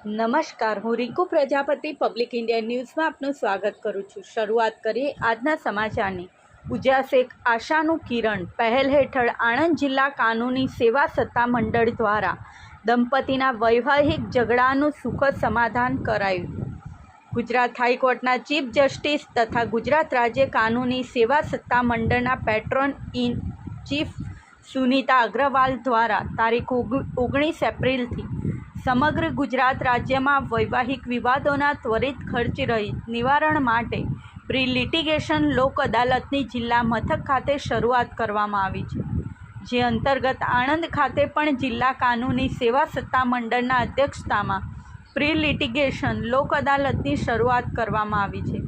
નમસ્કાર, હું રીકુ Prajapati public India ન્યૂઝમાં આપનું સ્વાગત કરું છું। શરૂઆત કરીએ આજના સમાચારની। ઉજાસે એક આશાનું કિરણ પહેલ હેઠળ આણંદ જિલ્લા કાનૂની સેવા સત્તા મંડળ દ્વારા દંપતીના વૈવાહિક ઝઘડાનું સુખદ સમાધાન કરાયું। ગુજરાત હાઈકોર્ટના ચીફ જસ્ટિસ તથા ગુજરાત રાજ્ય કાનૂની સેવા સત્તા મંડળના patron in chief Sunita Agarwal દ્વારા તારીખ 19 એપ્રિલથી સમગ્ર ગુજરાત રાજ્યમાં વૈવાહિક વિવાદોના ત્વરિત ખર્ચ રહિત નિવારણ માટે પ્રી લિટિગેશન લોક અદાલતની જિલ્લા મથક ખાતે શરૂઆત કરવામાં આવી છે, જે અંતર્ગત આણંદ ખાતે પણ જિલ્લા કાનૂની સેવા સત્તા મંડળના અધ્યક્ષતામાં પ્રી લિટિગેશન લોક અદાલતની શરૂઆત કરવામાં આવી છે।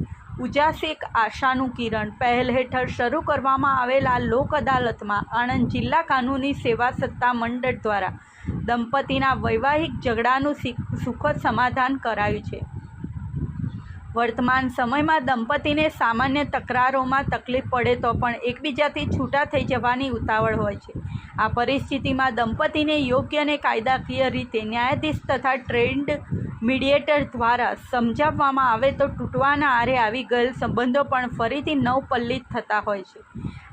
ઉજાસે એક આશાનું કિરણ પહેલ હેઠળ શરૂ કરવામાં આવેલા લોક અદાલતમાં આણંદ જિલ્લા કાનૂની સેવા સત્તા મંડળ દ્વારા દંપતીના વૈવાહિક ઝઘડાનું સુખદ સમાધાન કરાયું છે। વર્તમાન સમયમાં દંપતીને સામાન્ય તકરારોમાં તકલીફ પડે તો પણ એકબીજાથી છૂટા થઈ જવાની ઉતાવળ હોય છે। આ પરિસ્થિતિમાં દંપતીને યોગ્ય અને કાયદાકીય રીતે ન્યાયાધીશ તથા ટ્રેન્ડ મીડિયેટર દ્વારા સમજાવવામાં આવે તો તૂટવાના આરે આવી ગયેલ સંબંધો પણ ફરીથી નવપલ્લિત થતા હોય છે।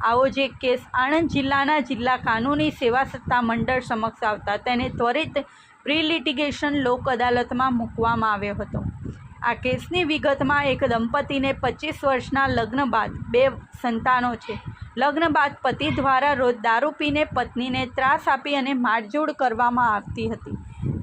આવો જ એક કેસ આણંદ જિલ્લાના જિલ્લા કાનૂની સેવા સત્તા મંડળ સમક્ષ આવતા તેને ત્વરિત પ્રી લિટિગેશન લોક અદાલતમાં મૂકવામાં આવ્યો હતો। આ કેસની વિગતમાં એક દંપતીને 25 વર્ષના લગ્ન બાદ 2 સંતાનો છે। લગ્ન બાદ પતિ દ્વારા રોજ દારૂ પીને પત્નીને ત્રાસ આપી અને મારઝૂડ કરવામાં આવતી હતી,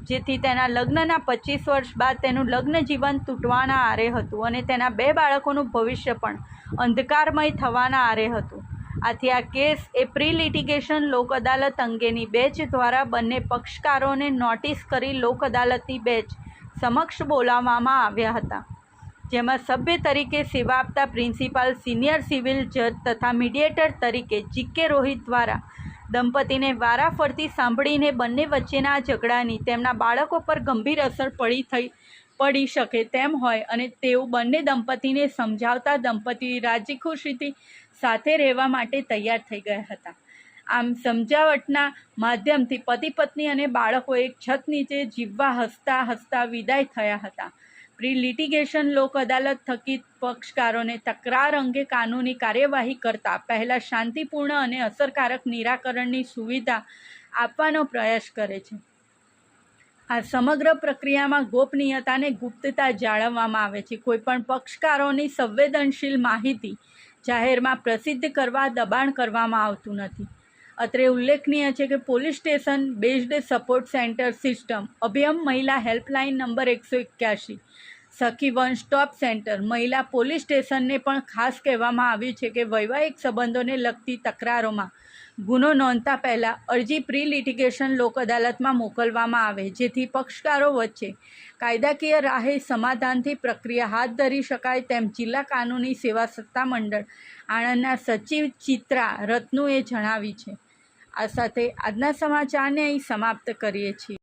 જેથી તેના લગ્નના 25 વર્ષ બાદ તેનું લગ્ન જીવન તૂટવાના આરે હતું અને તેના 2 બાળકોનું ભવિષ્ય પણ અંધકારમય થવાના આરે હતું। આથી આ કેસ એ પ્રી લિટિગેશન લોક અદાલત અંગેની બેચ દ્વારા બંને પક્ષકારોને નોટિસ કરી લોક અદાલતની બેચ સમક્ષ બોલાવવામાં આવ્યા હતા, જેમાં સભ્ય તરીકે સેવા આપતા પ્રિન્સિપાલ સિનિયર સિવિલ જજ તથા મીડિયેટર તરીકે જીકે રોહિત દ્વારા દંપતીને વારાફરતી સાંભળીને બંને વચ્ચેના ઝઘડાની તેમના બાળકો પર ગંભીર અસર પડી શકે તેમ હોય અને તેવું બંને દંપતીને સમજાવતા દંપતી રાજી ખુશીથી સાથે રહેવા માટે તૈયાર થઈ ગયા હતા। આમ સમજાવટના માધ્યમથી પતિ પત્ની અને બાળકો એક છત નીચે જીવવા હસતા હસતા વિદાય થયા હતા। પ્રી લિટિગેશન લોક અદાલત થકી પક્ષકારોને તકરાર અંગે કાનૂની કાર્યવાહી કરતા પહેલાં શાંતિપૂર્ણ અને અસરકારક નિરાકરણની સુવિધા આપવાનો પ્રયાસ કરે છે। આ સમગ્ર પ્રક્રિયામાં ગોપનીયતા અને ગુપ્તતા જાળવવામાં આવે છે। કોઈપણ પક્ષકારોની સંવેદનશીલ માહિતી જાહેરમાં પ્રસિદ્ધ કરવા દબાણ કરવામાં આવતું નથી। અત્રે ઉલ્લેખનીય છે કે police station based support centre system, Abhayam મહિલા હેલ્પલાઇન નંબર 181, સખી વન સ્ટોપ સેન્ટર, મહિલા પોલીસ સ્ટેશનને પણ ખાસ કહેવામાં આવ્યું છે કે વૈવાહિક સંબંધોને લગતી તકરારોમાં ગુનો નોંધતા પહેલાં અરજી પ્રી લિટિગેશન લોક અદાલતમાં મોકલવામાં આવે, જેથી પક્ષકારો વચ્ચે કાયદાકીય રાહે સમાધાનથી પ્રક્રિયા હાથ ધરી શકાય તેમ જિલ્લા કાનૂની સેવા સત્તા મંડળ આણંદના સચિવ ચિત્રા રત્નુએ જણાવી છે। આ સાથે આજના સમાચારને અહીં સમાપ્ત કરીએ છીએ।